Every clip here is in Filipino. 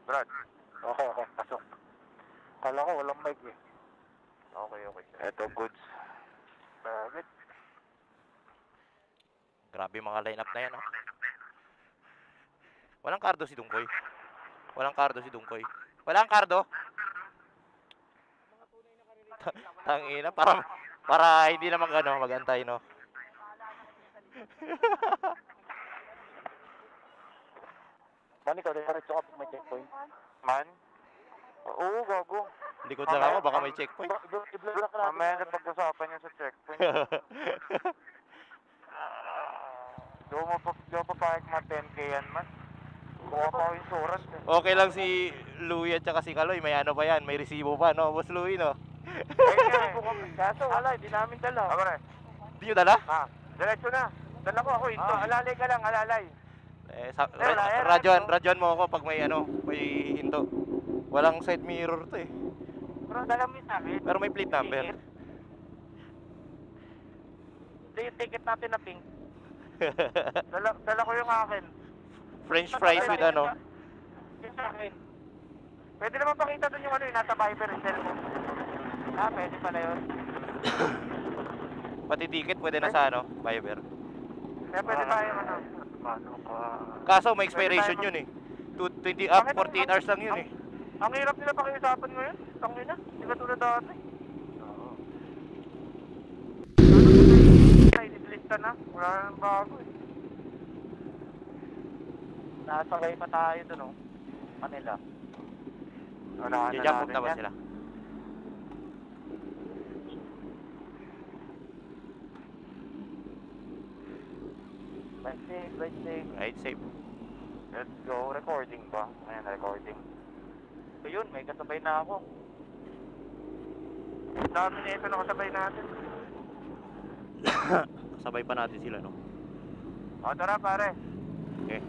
Brad, okay, pasok. Kala ko walang mic eh. Okay. Eto, goods. Bakit? Grabe mga line-up na yan, oh. Walang kardo si Dungkoy. Walang kardo? Tangina, para hindi naman magantay, no? Man, ikaw, diretso ka may checkpoint. Man? Oo, gago. Likod lang ako, baka may checkpoint. Mamaya na pag-usapan niya sa checkpoint. Di mo papayag mga 10k yan, man. Kuha pa ako insurance. Okay lang si Louie at saka si Kaloy, may ano pa yan, may resibo pa, no? Boss Louie, no? Kaso wala, di namin dala. Ako rin. Di nyo dala? Diretso na. Dala ko ako ito. Alalay ka lang, alalay. Radyoan mo ako pag may hinto. Walang side mirror to eh. Pero dala mo sa akin. Pero may plate number. Ito yung ticket natin na pink. Dala ko yung akin. French fries with ano. Yung sa akin. Pwede naman pakita dun yung yung nasa Viber and cellphone. Pwede pala yun. Pati ticket pwede na sa Viber. Kaya pwede tayo Kaso may expiration yun eh. 20 up, 48 hours lang yun eh. Ang hirap nila pakiusapan ngayon. Tangina, hindi ka tulad dati. Lista na, wala nang bago eh. Nasakay pa tayo dun oh. Manila. Jajump na ba sila? Ride safe. Let's go. Recording ba? Ayan, recording. So yun, may kasabay na ako. Dami na ito na kasabay natin. Sabay pa natin sila, no? O, tara pare. Okay.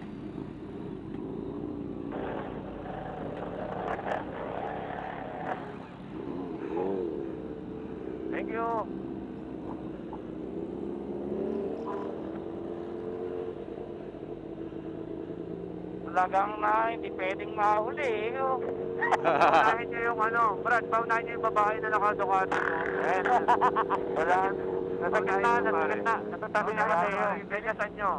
Thank you. Talagang hindi pwedeng mahuli eh. Paunahin nyo yung Brad, paunahin nyo yung babae na nakadukato mo. Ayan. Wala. Nasa gitna. Natatabi na Mateo. Ganyasan nyo.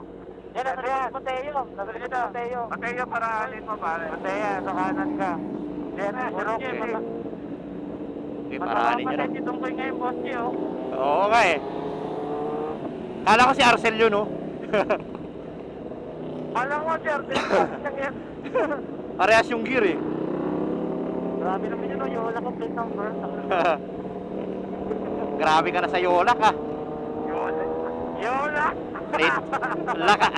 Yan, nasa gitna Mateo. Nasa gitna Mateo. Mateo, parahanin mo pare. Mateo, sa kanan ka. Yan, surok. Okay, parahanin nyo na. Mateo, tungkoy ngayon, boss nyo. Oo nga eh. Kala ko si Arcel yun, no? Alam mo, sir, Parehas yung gear eh. grabe naman yun, yung wala kong plate number. Grabe ka na sa Yolak ah. Yolak!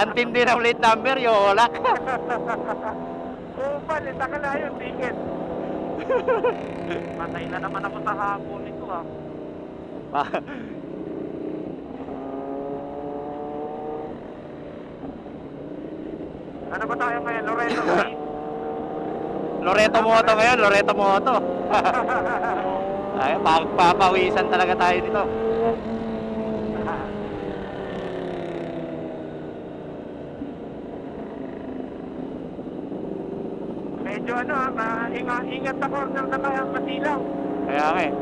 Antindi ng plate number, Yolak. Palit ka na yung ticket. Patay na naman ako sa hapon nito ah. Ano ba tayo ngayon? Loreto Street? Loreto Moto ngayon, Loreto Moto. Ay, papawisan talaga tayo dito. Medyo ingat sa corner na kaya masilaw. Kaya nga eh.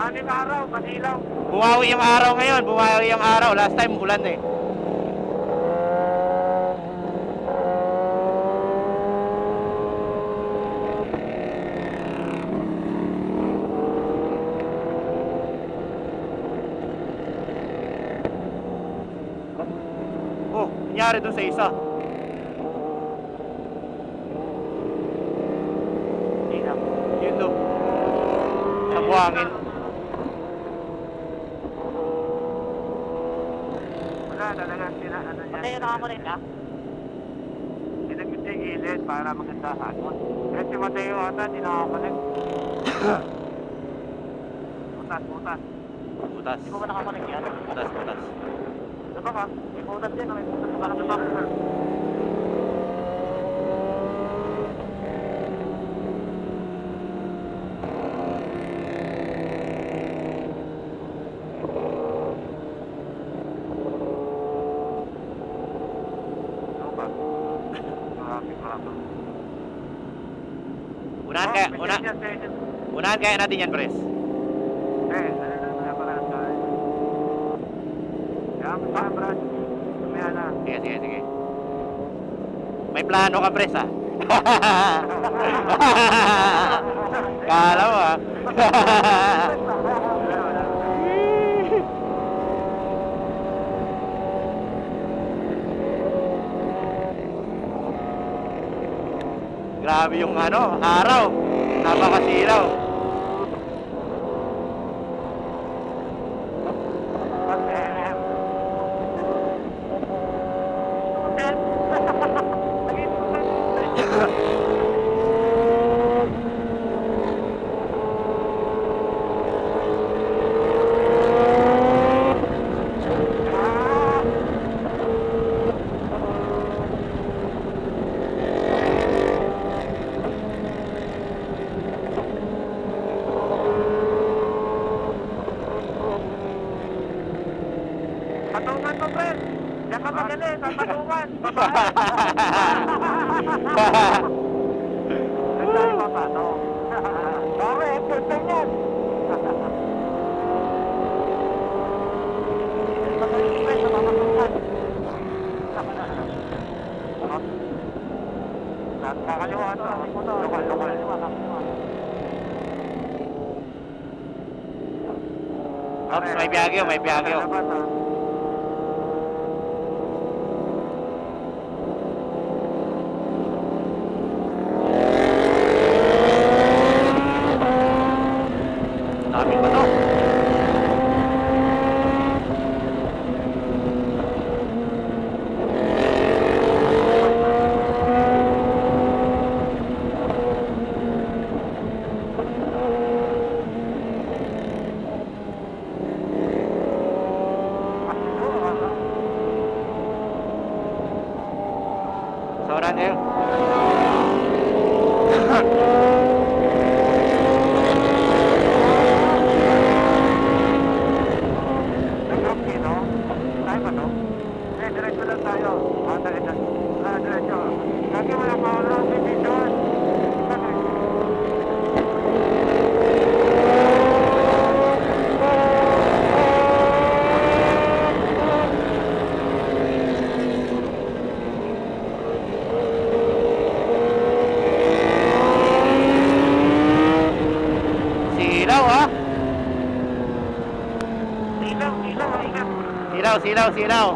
Anim araw, masilaw. Bumawi yung araw ngayon, bumawi yung araw. Last time ulan eh. Oh, nangyari doon sa isa. Yun doon. Sa buhangin. na, talagang ano niya. Mateo, nakakulit ka? Sinagit niya yung gilid para maganda hangon. Kasi si Mateo ata, di nakakulit. Butas. Butas. Di mo ba nakakulit yan? Butas. Diba ka? May butas din, may butas parang sa boxer. Unahan kaya natin yan, Pres. Sige. May plano ka, Pres, ha? Kala mo, ha? Grabe yung araw. Napakasilaw. Patungan mo, friend. Diyan ka magaling, patungan. Babae. Diyan tayo papatong. Pare, effort lang yan. Kakaliwa ito. Lokal. Ops, may biyagyo. Dami ba to? Sauran kayo. Diretso lang tayo. Diretso. Kasi wala pa ako lang bibidyon. Silaw, ha? Silaw.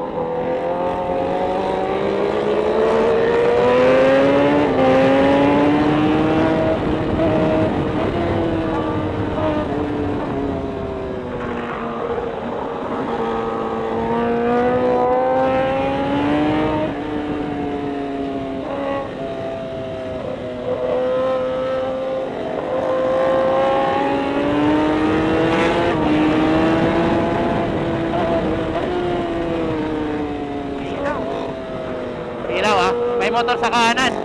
Ilaw, ha? May motor sa kanan.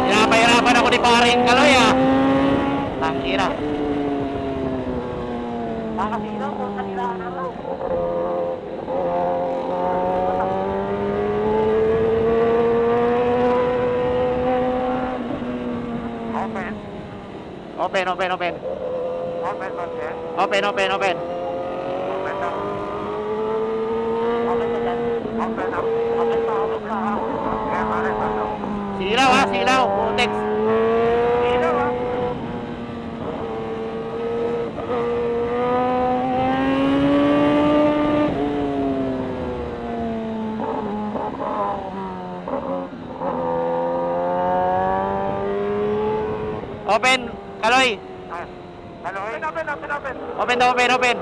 Pinapahirapan ako ni paring Kaloy, ha? Tangina. Nakasilaw kung kanilaan na raw. Open. Open ba siya? Open. Open daw. Okay na dyan. Open daw. Okay pa. Kaya pare, paano? Silaw, ha? Silaw. Putex. Ilaw, ha? Open. Kaloy. Hello, open. Open. Open.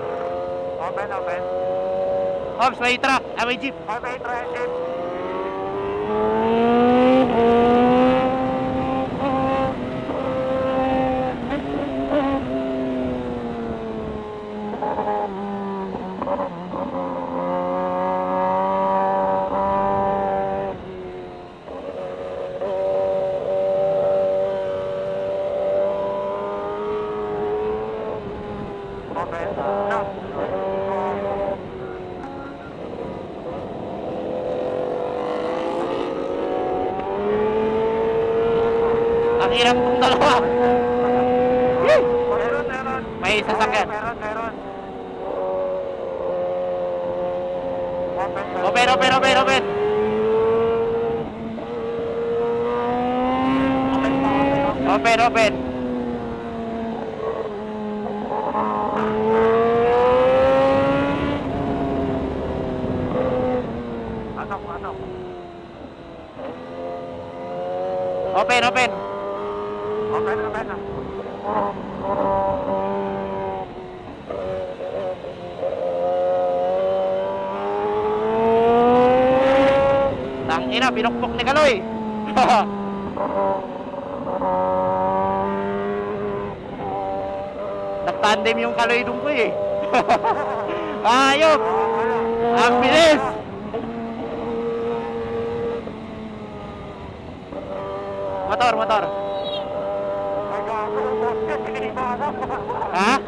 Ops, may truck. May jeep. Ay, may transit. Okay. No. Ang hirap kong dalawa. Meron. May sasakyan. Meron. Open. Open. Anok. Open. Open. Tangina, pinukpok ni Kaloy. Nagtandem yung Kaloy dun ko eh. Ayop! Ang bilis! Motor. Ay, gago. Ha?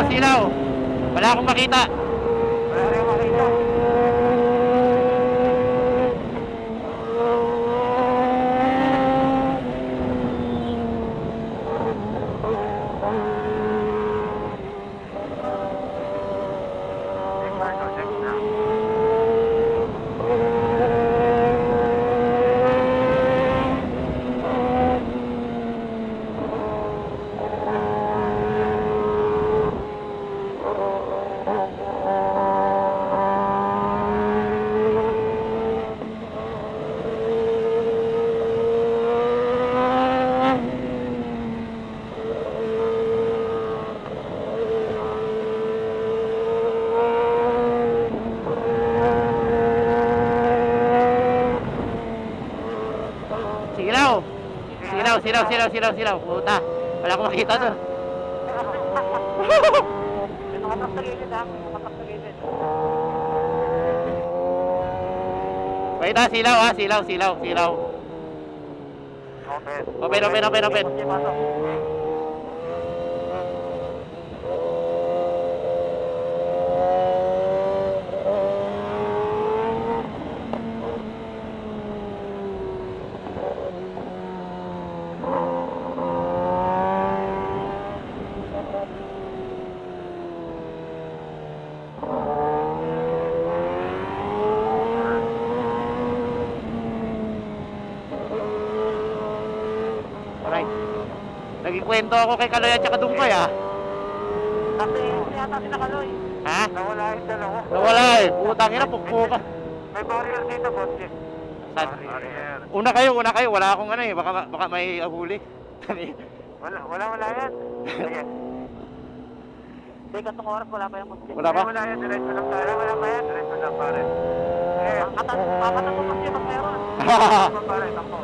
Silaw. Wala akong makita. Silaw. Puta. Wala akong makita doon. Nakatak sa gilid ha. Wait ha, silaw. Open. Nagkikwento ako kay Kaloy at saka Dungkoy ah. Kasi yata si Nakaloy. Ha? Nawala yung dalawa. Nawala eh. Putang ina, pukpuka. May barrier dito, boss. Saan? Barrier. Una kayo. Wala akong ano eh. Baka may ahuli. Wala yan. Sige. Hindi, katong oras wala pa yung musti. Wala pa? Wala yan, diretso lang tayo. Wala pa yan, diretso lang pare. Kakatan mo musti pag meron. Pare, takbo.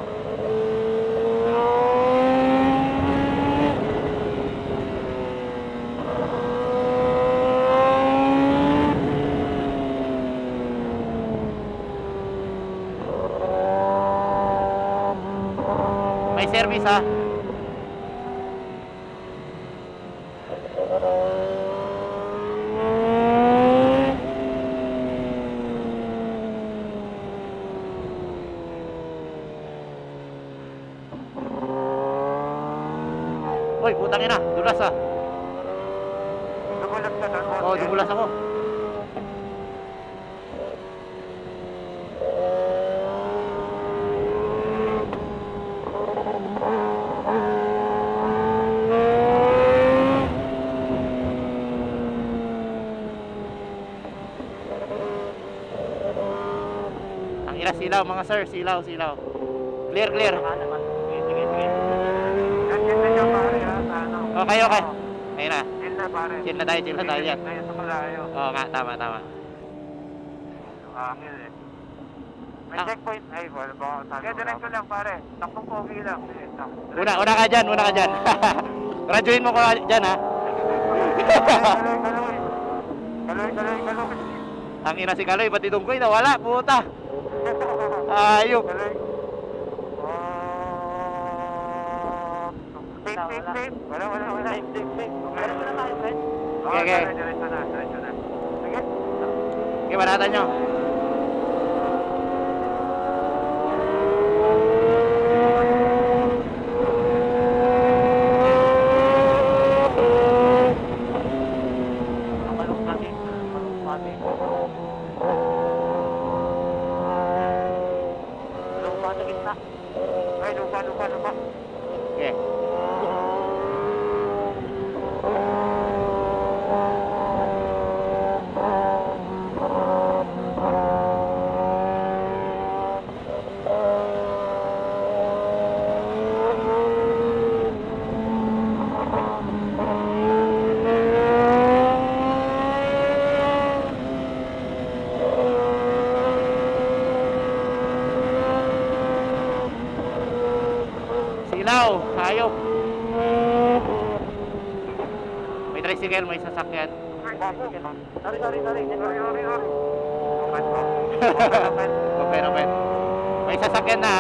May service ha. Uy, putang ina, dulas ah. Dumulas ka doon, boss. Oo, dumulas ako. silaw mga sir, silaw. Clear, clear. Sige. Yan na siya pare ha. Ano? Okay. Ayun na. Chill na pare. Chill na tayo yan. Ngayon sa malayo. Oo nga, tama. Angil eh. May Ah. checkpoint. Ay, wala ba ako sabi. Kaya diretso lang pare. Takbong pogi lang. Una ka dyan. Graduate mo ko dyan ha. Kaloy. Ang ina si Kaloy, pati tungkoy nawala, puta. Ayok. Safe. Wala. Safe. Diretso na tayo, friend. Okay. Diretso na. Sige. Okay, banatan nyo. Malok natin. Lupa sa gitna. Ay, lupa. Okay. Silaw, hayop. May tricycle, may sasakyan. Sorry. Open. May sasakyan na.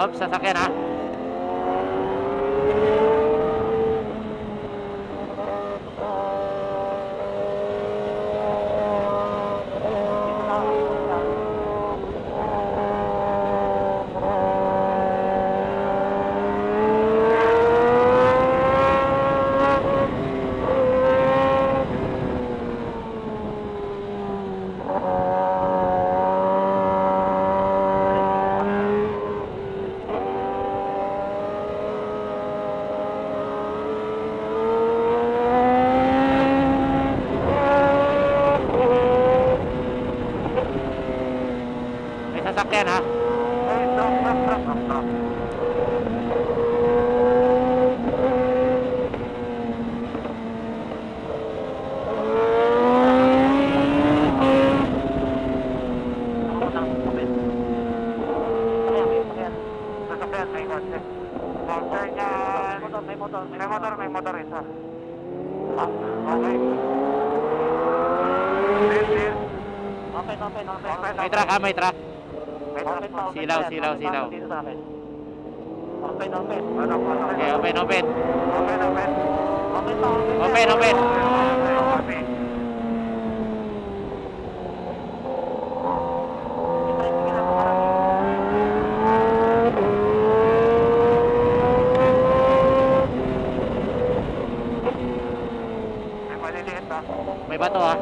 Oops, sasakyan ha. May sasakyan ha. Ay, stop. Sasakyan, may kotse. Motor niyan. May motor isa. Okay. Clear. Okay. May truck ha, may truck. Silaw. Dito sa akin. Open. Ano? Okay, open. Open. Open. Okay. May maliliit ha. May bato ha.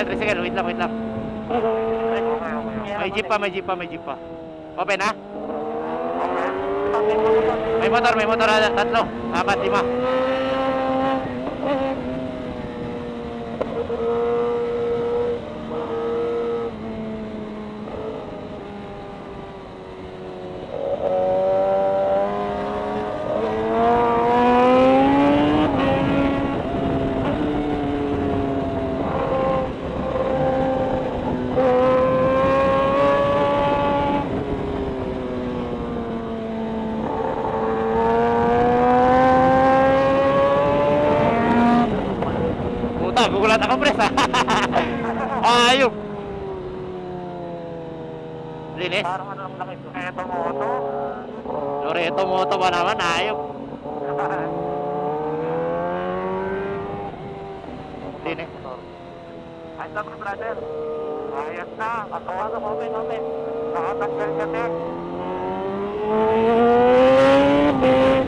tricycle. Wait lang, wait lang. May jeep pa, may jeep pa, may jeep pa. Open ha? May motor, tatlo, apat, lima. Gugulat ako, pres. Ayok. Linis. Parang ano lang laki ito. Eto moto. Loreto moto ba naman? Ayok. Linis. Ayos lang, brother. Ayos na. Pasok, open. Nakatanggal ka, Tek. Open.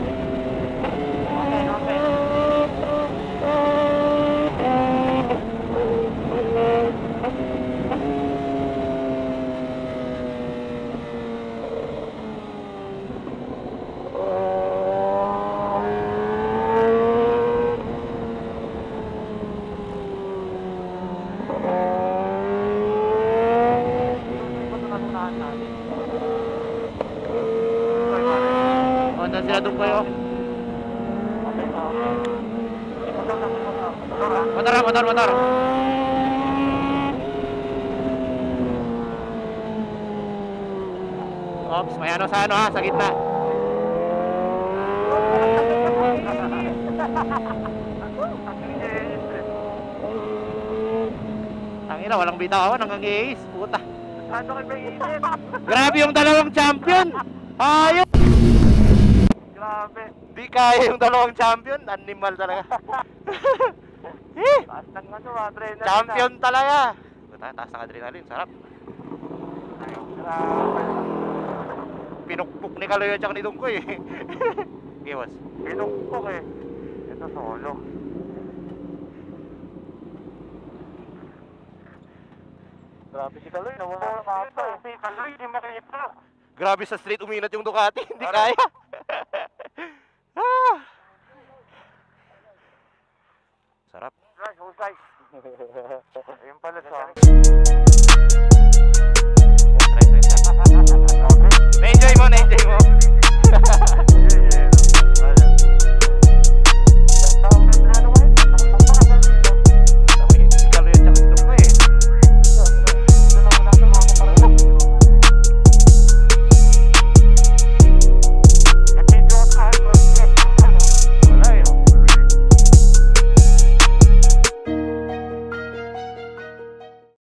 O, saan sila doon kayo? Motor. Ops, may ano sa ano ha, sa gitna. Tangina, walang bitawan, hanggang iis, puta. Ano kayo may isip? Grabe yung dalawang champion. Ayok. Grabe. Di kaya yung dalawang champion, animal talaga. Taas ng ano, adrenaline. Champion talaga. Puta, taas ng adrenaline, sarap. Grabe. Pinukpok ni Kaloy at saka ni Dungkoy. Iwas. Pinukpok eh. Ito solo. Grabe si Kaloy, nawala Oh, na mapa. Si Kaloy, di makita. Grabe sa street uminat yung Ducati, hindi kaya. Ah. Sarap. Husay. Ayun pala sa